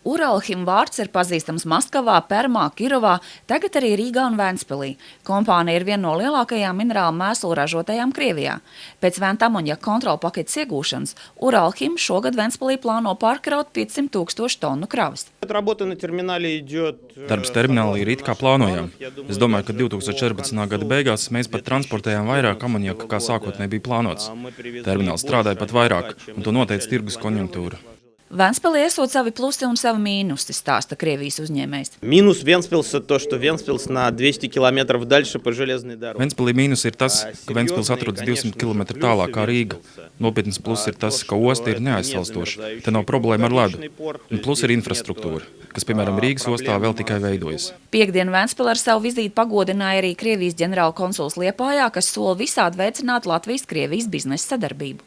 Uralhim vārds ir pazīstams Maskavā, Permā, Kirovā, tagad arī Rīgā un Ventspilī. Kompānija ir viena no lielākajām minerālu mēslu ražotajām Krievijā. Pēc Ventamonjaka kontrolu paketes iegūšanas Uralhim šogad Ventspilī plāno pārkraut 500 000 tonu kravas. Darbs terminālī ir it kā plānojām. Es domāju, ka 2014. gada beigās mēs pat transportējām vairāk amonjaka, kā sākotnēji bija plānots. Termināls strādāja pat vairāk, un to noteica tirgus konjunktūra. Ventspilī esot savi plusi un savi mīnusi, stāsta Krievijas uzņēmējs. Минус Вентспилса то, что Вентспилс на 200 километров дальше по железной дороге. Ventspilī mīnus ir tas, ka Ventspils atrodas 200 km tālāk kā Rīga. Nopietnas pluss ir tas, ka osta ir neaizsalstoša. Te nav problēma ar ledu. Un plus ir infrastruktūra, kas, piemēram, Rīgas ostā vēl tikai veidojas. Piektdien Ventspili ar savu vizīti pagodināja arī Krievijas ģenerāla konsuls Liepājā, kas sola visādi veicināt Latvijas-Krievijas biznesa sadarbību.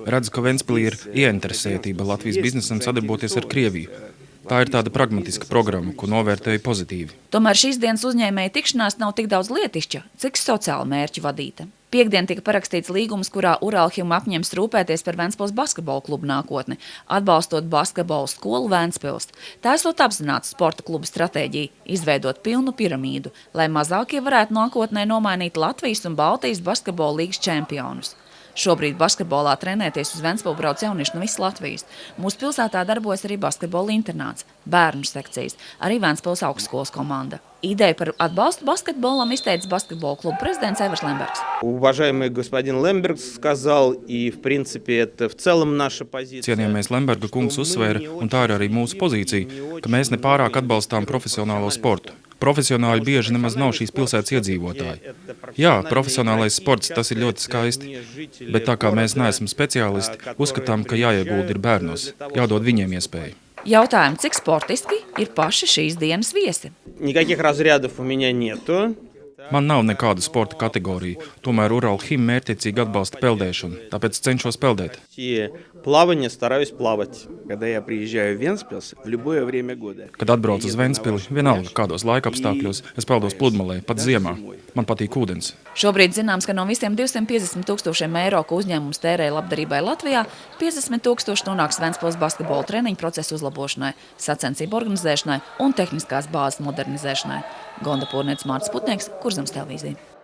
Redzu, ka Ventspilī ir ieinteresētība Latvijas biznesam sadarboties ar Krieviju. Tā ir tāda pragmatiska programma, ko novērtēju pozitīvi. Tomēr šīs dienas uzņēmēja tikšanās nav tik daudz lietišķa, cik sociāla mērķu vadīta. Piektdien tika parakstīts līgums, kurā Uralhim apņems rūpēties par Ventspils basketbola klubu nākotni, atbalstot basketbola skolu Ventspils. Tā esot apzināta sporta kluba stratēģija – izveidot pilnu piramīdu, lai mazākie varētu nākotnē nomainīt Latvijas un Baltijas basketbola līgas čempionus. Šobrīd basketbolā trenēties uz Ventspilu brauc jaunieši no visas Latvijas. Mūsu pilsētā darbojas arī basketbola internāts, bērnu sekcijas, arī Ventspils augstskolas komanda. Ideju par atbalstu basketbolam izteica basketbola kluba prezidents Evers Lembergs. Уважаемый господин Лемберг сказал, и в принципе это в целом наша позиция. Cienījamais Lemberga kungs uzsvēra, un tā ir arī mūsu pozīcija, ka mēs nepārāk atbalstām profesionālo sportu. Profesionāļi bieži nemaz nav šīs pilsētas iedzīvotāji. Jā, profesionālais sports, tas ir ļoti skaisti, bet tā kā mēs neesam speciālisti, uzskatām, ka jāiegulda ir bērnos, jādod viņiem iespēju. Jautājumu, cik sportiski ir paši šīs dienas viesi? Никаких разрядов у меня нету. Man nav nekādu sporta kategoriju, tomēr Uralhim mērķiecīgi atbalsta peldēšanu, tāpēc cenšos peldēt. Плавание стараюсь плавать. Когда я приезжаю в Вентспилс в любое время года. Kad atbraucu uz Ventspili, vienalga kādos laikapstākļos, es peldos pludmalē, pat ziemā. Man patīk ūdens. Šobrīd zināms, ka no visiem 250 000 eiro, ko uzņēmums tērē labdarībai Latvijā, 50 000 nonāks Ventspils basketbola treniņu procesu uzlabošanai, sacensību organizēšanai un tehniskās bāzes modernizēšanai. Gonda Pūrnieks, Mārts Putnieks, Kurzemes televīzija.